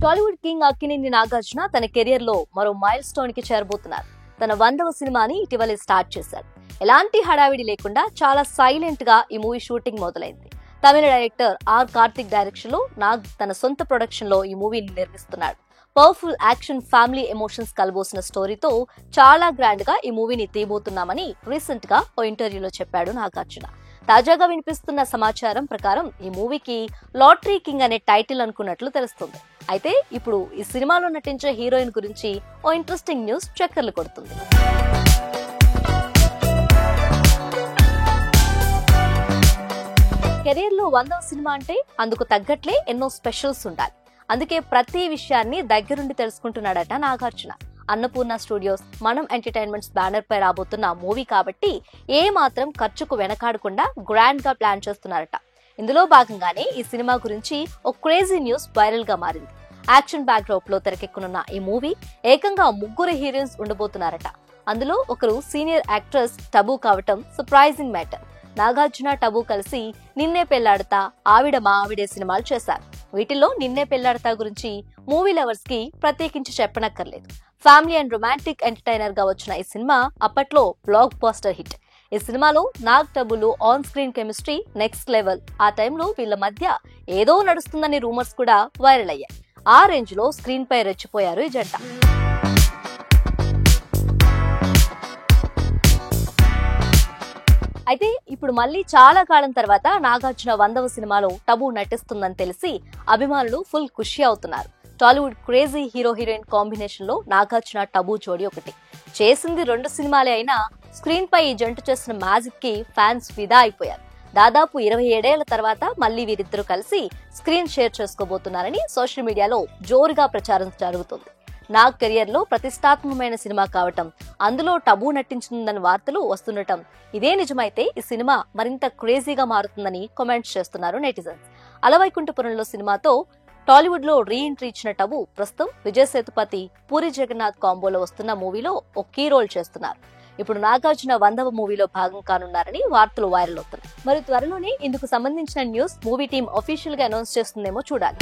Tollywood king Akkineni Nagarjuna తన career లో మరో మైల్ స్టోన్ కి చేరబోతున్నారు. తన 100వ సినిమాని ఇటీవలే స్టార్ట్ చేశారు. ఎలాంటి హడావిడి లేకుండా చాలా సైలెంట్ గా ఈ మూవీ షూటింగ్ మొదలైంది. తమిళ డైరెక్టర్ ఆర్ కార్తిక్ డైరెక్షన్ లో నాగ్ తన సొంత ప్రొడక్షన్ లో ఈ మూవీని నిర్మిస్తున్నాడు. పవర్ఫుల్ యాక్షన్, ఫ్యామిలీ ఎమోషన్స్ కలబోసిన స్టోరీతో చాలా గ్రాండ్ గా ఈ మూవీని తీయబోతున్నామని రీసెంట్ గా ఓ ఇంటర్వ్యూలో చెప్పాడు నాగార్జున. తాజాగా వినిపిస్తున్న సమాచారం ప్రకారం ఈ మూవీకి లాటరీ కింగ్ అనే టైటిల్ అనుకున్నట్లు తెలుస్తుంది. అయితే ఇప్పుడు ఈ సినిమాలో నటించే హీరోయిన్ గురించి ఓ ఇంట్రెస్టింగ్ న్యూస్ చక్కర్లు కొడుతుంది. కెరీర్ లో 100వ సినిమా అంటే అందుకు తగ్గట్లే ఎన్నో స్పెషల్స్ ఉండాలి. అందుకే ప్రతి విషయాన్ని దగ్గరుండి తెలుసుకుంటున్నాడట నాగార్జున. అన్నపూర్ణ స్టూడియోస్, మనం ఎంటర్టైన్మెంట్స్ బ్యానర్ పై రాబోతున్న మూవీ కాబట్టి ఏ మాత్రం ఖర్చుకు వెనకాడకుండా గ్రాండ్ గా ప్లాన్ చేస్తున్నారట. ఇందులో భాగంగానే ఈ సినిమా గురించి ఓ క్రేజీ న్యూస్ వైరల్ గా మారింది. యాక్షన్ బ్యాక్ డ్రాప్ లో తెరకెక్కనున్న ఈ మూవీ ఏకంగా 3 హీరోయిన్స్ ఉండబోతున్నారట. అందులో ఒకరు సీనియర్ యాక్ట్రెస్ టబు కావటం సర్ప్రైజింగ్ మ్యాటర్. నాగార్జున, టబు కలిసి నిన్నే పెళ్లాడతా, ఆవిడ మా ఆవిడే సినిమాలు చేశారు. వీటిల్లో నిన్నే పెళ్లాడతా గురించి మూవీ లవర్స్ కి ప్రత్యేకించి చెప్పనక్కర్లేదు. ఫ్యామిలీ అండ్ రొమాంటిక్ ఎంటర్టైనర్ గా వచ్చిన ఈ సినిమా అప్పట్లో బ్లాక్ బస్టర్ హిట్. ఈ సినిమాలో నాగ్, టబులు on screen chemistry next level. ఆ టైంలో వీళ్ళ మధ్య ఏదో నడుస్తుందనే రూమర్స్ కూడా వైరల్ అయ్యాయి. ఆ రేంజ్ లో స్క్రీన్ పై రెచ్చిపోయారు ఈ జంట. అయితే ఇప్పుడు మళ్ళీ చాలా కాలం తర్వాత నాగార్జున 100వ సినిమాలో టబు నటిస్తుందని తెలిసి అభిమానులు ఫుల్ ఖుషి అవుతున్నారు. Tollywood crazy hero heroine combination లో నాగార్జున, టబు జోడీ ఒకటి. చేసింది 2 సినిమాలే అయినా స్క్రీన్ పై ఈ జంట చేసిన మ్యాజిక్ కి ఫ్యాన్స్ ఫిదా అయిపోయారు. దాదాపు 27 ఏళ్ల తర్వాత మళ్లీ వీరిద్దరూ కలిసి స్క్రీన్ షేర్ చేసుకోబోతున్నారని సోషల్ మీడియాలో జోరుగా ప్రచారం జరుగుతుంది. నాగ్ కెరియర్ లో ప్రతిష్టాత్మకమైన సినిమా కావటం, అందులో టబు నటించిందని వార్తలు వస్తుండటం, ఇదే నిజమైతే ఈ సినిమా మరింత క్రేజీగా మారుతుందని కామెంట్స్ చేస్తున్నారు నెటిజన్స్. అలవైకుంఠపురంలో సినిమాతో టాలీవుడ్ లో రీ ఎంట్రీ ఇచ్చిన టబు ప్రస్తుతం విజయ్ సేతుపతి, పూరి జగన్నాథ్ కాంబోలో వస్తున్న మూవీలో ఒక కీ రోల్ చేస్తున్నారు. ఇప్పుడు నాగార్జున 100వ మూవీలో భాగం కానున్నారని వార్తలు వైరల్ అవుతున్నాయి. మరి త్వరలోనే ఇందుకు సంబంధించిన న్యూస్ మూవీ టీం అఫీషియల్ గా అనౌన్స్ చేస్తుందేమో చూడాలి.